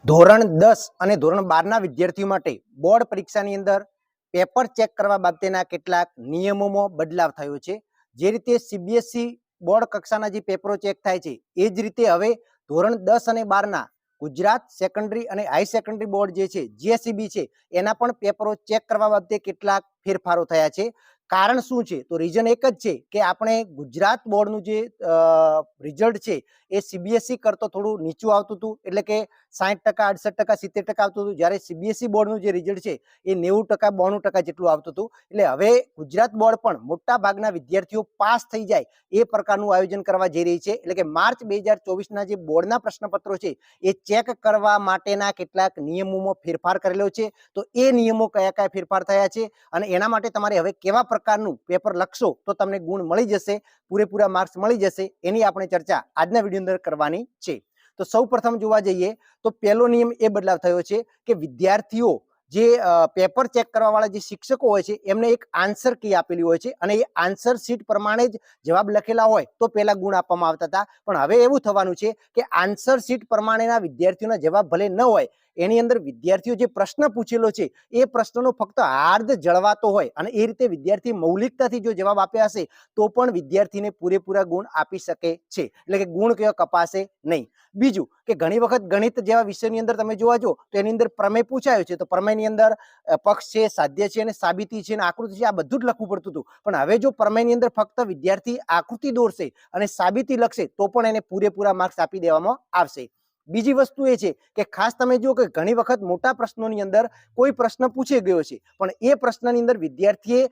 ધોરણ 10 અને ધોરણ 12ના વિદ્યાર્થીઓ માટે બોર્ડ પરીક્ષાની અંદર પેપર ચેક કરવા બાબતેના કેટલાક નિયમોમાં બદલાવ થયો છે। જે રીતે સીબીએસઈ બોર્ડ કક્ષાના જે પેપરો ચેક થાય છે એ જ રીતે હવે ધોરણ 10 અને 12ના ગુજરાત સેકન્ડરી અને હાઈ સેકન્ડરી બોર્ડ જે છે જીએસઈબી છે એના પણ પેપરો ચેક કરવા બાબતે કેટલાક ફેરફારો થયા છે। કારણ શું છે? તો રીઝન એક જ છે કે આપણે ગુજરાત બોર્ડનું જે રિઝલ્ટ છે એ સીબીએસઈ કરતો થોડું નીચું આવતું હતું, એટલે કે 60%, 68%, 70% આવતું હતું, જ્યારે સીબીએસઈ બોર્ડનું જે રિઝલ્ટ છે એ 90%, 92% જેટલું આવતું હતું। એટલે હવે ગુજરાત બોર્ડ પણ મોટા ભાગના વિદ્યાર્થીઓ પાસ થઈ જાય એ પ્રકારનું આયોજન કરવા જઈ રહી છે। એટલે કે માર્ચ 2024ના જે બોર્ડના પ્રશ્નપત્રો છે એ ચેક કરવા માટેના કેટલાક નિયમોમાં ફેરફાર કરેલો છે। તો એ નિયમો કયા કયા ફેરફાર થયા છે અને એના માટે તમારે હવે કેવા પ્રકારનું પેપર લખશો તો તમને ગુણ મળી જશે, પૂરેપૂરા માર્ક્સ મળી જશે, એની આપણે ચર્ચા આજના વિડીયો અંદર કરવાની છે। તો સૌ પ્રથમ જોવા જઈએ તો પહેલો નિયમ એ બદલાવ થયો છે કે વિદ્યાર્થીઓ જે પેપર ચેક કરવા વાળા જે શિક્ષકો હોય છે એમને એક આન્સર કી આપેલી હોય છે અને એ આન્સર શીટ પ્રમાણે જ જવાબ લખેલા હોય તો પહેલા ગુણ આપવામાં આવતા હતા, પણ હવે એવું થવાનું છે કે આન્સર શીટ પ્રમાણેના વિદ્યાર્થીઓના જવાબ ભલે ન હોય, એની અંદર વિદ્યાર્થીઓ જે પ્રશ્ન પૂછેલો છે એ પ્રશ્નનો ફક્ત હાર્દ જળવાતો હોય અને એ રીતે વિદ્યાર્થી મૌલિકતાથી જો જવાબ આપ્યા હશે તો પણ વિદ્યાર્થીને પૂરેપૂરા ગુણ આપી શકે છે, એટલે કે ગુણ કેવો કપાશે નહીં। બીજું કે ઘણી વખત ગણિત જેવા વિષયની અંદર તમે જોવા જો તો એની અંદર પ્રમેય પૂછાયો છે તો પ્રમેયની અંદર પક્ષ છે, સાધ્ય છે અને સાબિતી છે અને આકૃતિ છે, આ બધું જ લખવું પડતું હતું, પણ હવે જો પ્રમેયની અંદર ફક્ત વિદ્યાર્થી આકૃતિ દોરશે અને સાબિતી લખશે તો પણ એને પૂરેપૂરા માર્ક્સ આપી દેવામાં આવશે। બીજી વસ્તુ એ છે કે ખાસ તમે જો કે ઘણી વખત મોટા પ્રશ્નોની અંદર કોઈ પ્રશ્ન પૂછી ગયો છે પણ એ પ્રશ્નની અંદર વિદ્યાર્થીએ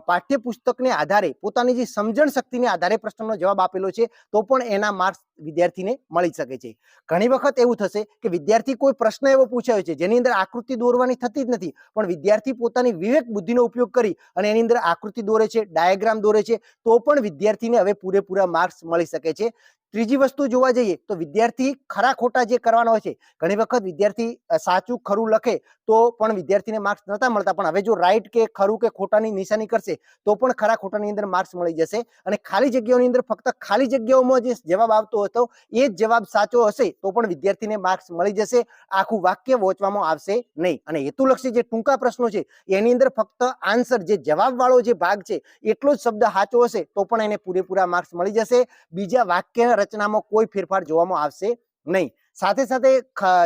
પાઠ્યપુસ્તકને આધારે પોતાની જે સમજણ શક્તિને આધારે પ્રશ્નનો જવાબ આપેલો છે તો પણ એના માર્ક્સ વિદ્યાર્થીને મળી શકે છે। ઘણી વખત એવું થશે કે વિદ્યાર્થી કોઈ પ્રશ્ન એવો પૂછાયો છે જેની અંદર આકૃતિ દોરવાની થતી જ નથી, પણ વિદ્યાર્થી પોતાની વિવેક બુદ્ધિનો ઉપયોગ કરી અને એની અંદર આકૃતિ દોરે છે, ડાયાગ્રામ દોરે છે, તો પણ વિદ્યાર્થીને હવે પૂરેપૂરા માર્ક્સ મળી શકે છે। ત્રીજી વસ્તુ જોવા જઈએ તો વિદ્યાર્થી ખરા ખોટા જે કરવાના હોય છે, ઘણી વખત વિદ્યાર્થી સાચું ખરું લખે તો પણ વિદ્યાર્થીને માર્ક્સ નતા મળતા, પણ હવે જો રાઈટ કે ખરું કે ખોટાની નિશાની કરશે તો પણ ખરા ખોટાની અંદર માર્ક્સ મળી જશે અને ખાલી જગ્યાઓની અંદર ફક્ત ખાલી જગ્યાઓમાં જે જવાબ આવતો હતો એ જ જવાબ સાચો હશે તો પણ વિદ્યાર્થીને માર્ક્સ મળી જશે, આખું વાક્ય વાંચવામાં આવશે નહીં। અને હેતુલક્ષી જે ટૂંકા પ્રશ્નો છે એની અંદર ફક્ત આન્સર જે જવાબ વાળો જે ભાગ છે એટલો જ શબ્દ સાચો હશે તો પણ એને પૂરેપૂરા માર્ક્સ મળી જશે, બીજા વાક્ય રચનામાં કોઈ ફેરફાર જોવામાં આવશે નહીં। સાથે સાથે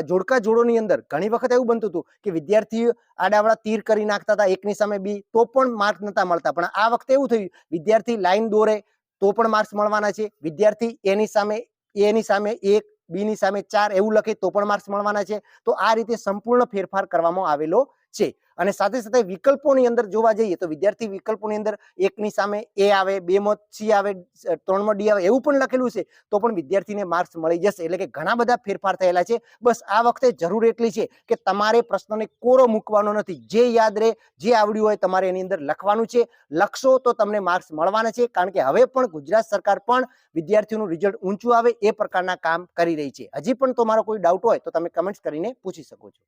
જોડકા જોડોની અંદર ઘણી વખત એવું બનતું હતું કે વિદ્યાર્થીઓ આડાવડા તીર કરી નાખતા હતા એકની સામે બી તો પણ માર્ક નતા મળતા, પણ આ વખતે એવું થયું વિદ્યાર્થી લાઈન દોરે તો પણ માર્ક્સ મળવાના છે, વિદ્યાર્થી એની સામે 1, બીની સામે 4 એવું લખે તો પણ માર્ક્સ મળવાના છે। તો આ રીતે સંપૂર્ણ ફેરફાર કરવામાં આવેલો છે। અને સાથે સાથે વિકલ્પોની અંદર જોવા જઈએ તો વિદ્યાર્થી વિકલ્પોની અંદર 1ની સામે A આવે, 2માં C આવે, 3માં D આવે એવું પણ લખેલું છે તો પણ વિદ્યાર્થીને માર્ક્સ મળી જશે, એટલે કે ઘણા બધા ફેરફાર થયેલા છે। બસ આ વખતે જરૂર એટલી છે કે તમારે પ્રશ્નને કોરો મૂકવાનો નથી, જે યાદ રહે, જે આવડ્યું હોય તમારે એની અંદર લખવાનું છે, લખશો તો તમને માર્ક્સ મળવાના છે, કારણ કે હવે પણ ગુજરાત સરકાર પણ વિદ્યાર્થીઓનું રિઝલ્ટ ઊંચું આવે એ પ્રકારના કામ કરી રહી છે। હજી પણ તમારો કોઈ ડાઉટ હોય તો તમે કમેન્ટ્સ કરીને પૂછી શકો છો।